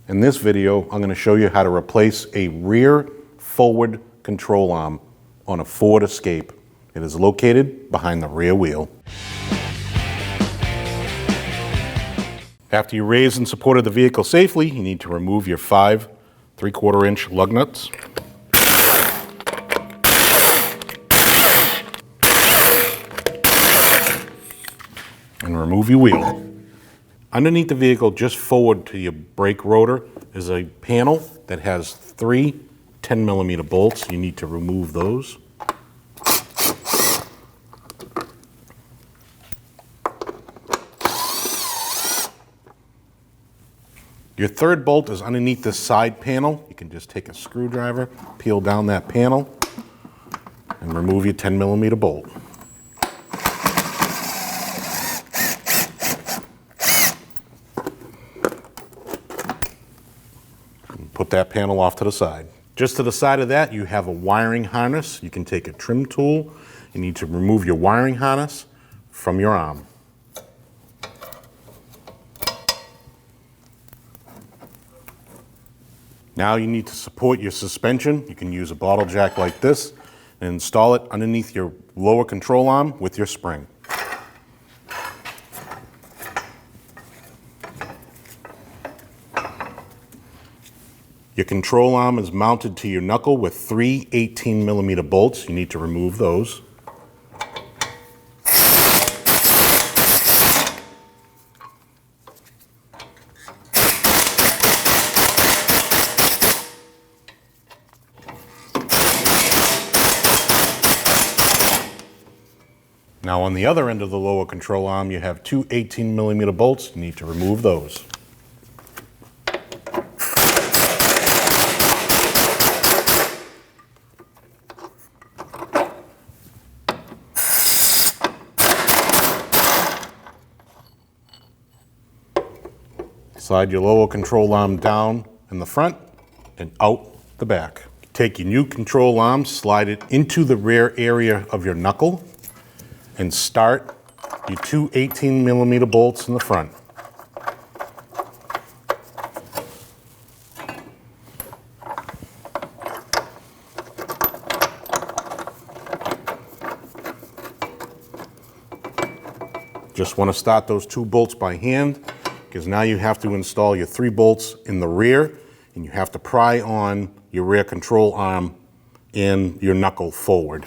In this video, I'm going to show you how to replace a rear forward control arm on a Ford Escape. It is located behind the rear wheel. After you raised and supported the vehicle safely, you need to remove your 5 3/4-inch lug nuts. And remove your wheel. Underneath the vehicle, just forward to your brake rotor, is a panel that has 3 10mm bolts. You need to remove those. Your third bolt is underneath this side panel. You can just take a screwdriver, peel down that panel, and remove your 10mm bolt. Put that panel off to the side. Just to the side of that, you have a wiring harness. You can take a trim tool. You need to remove your wiring harness from your arm. Now you need to support your suspension. You can use a bottle jack like this and install it underneath your lower control arm with your spring. Your control arm is mounted to your knuckle with 3 18mm bolts. You need to remove those. Now on the other end of the lower control arm, you have 2 18mm bolts. You need to remove those. Slide your lower control arm down in the front and out the back. Take your new control arm, slide it into the rear area of your knuckle, and start your 2 18mm bolts in the front. Just want to start those 2 bolts by hand, because now you have to install your 3 bolts in the rear, and you have to pry on your rear control arm and your knuckle forward.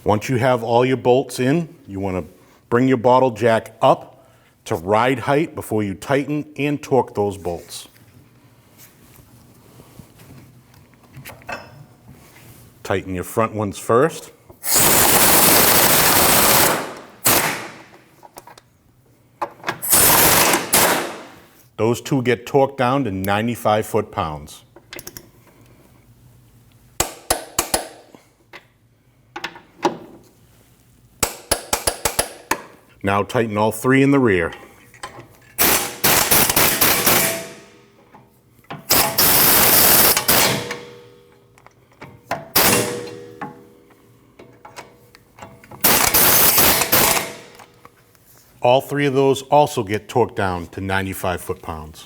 Once you have all your bolts in, you want to bring your bottle jack up to ride height before you tighten and torque those bolts. Tighten your front ones first. Those 2 get torqued down to 95 foot-pounds. Now tighten all 3 in the rear. All 3 of those also get torqued down to 95 foot-pounds.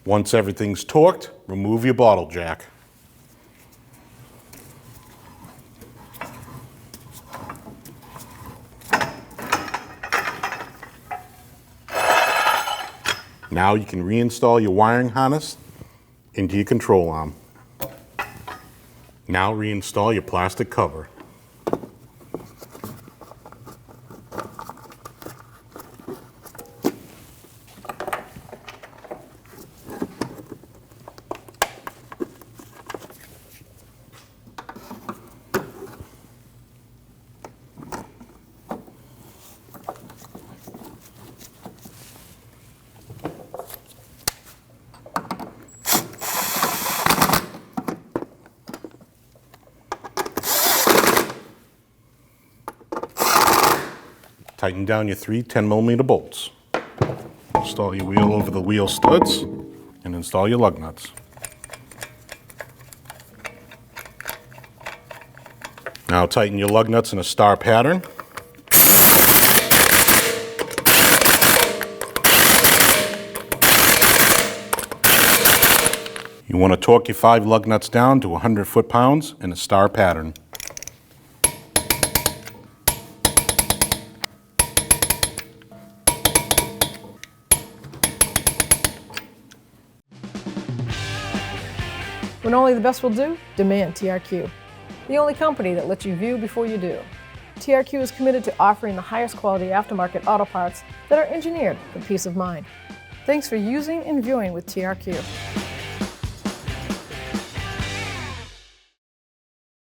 Once everything's torqued, remove your bottle jack. Now you can reinstall your wiring harness into your control arm. Now reinstall your plastic cover. Tighten down your 3 10mm bolts. Install your wheel over the wheel studs and install your lug nuts. Now tighten your lug nuts in a star pattern. You want to torque your 5 lug nuts down to 100 foot-pounds in a star pattern. When only the best will do, demand TRQ. The only company that lets you view before you do. TRQ is committed to offering the highest quality aftermarket auto parts that are engineered for peace of mind. Thanks for using and viewing with TRQ.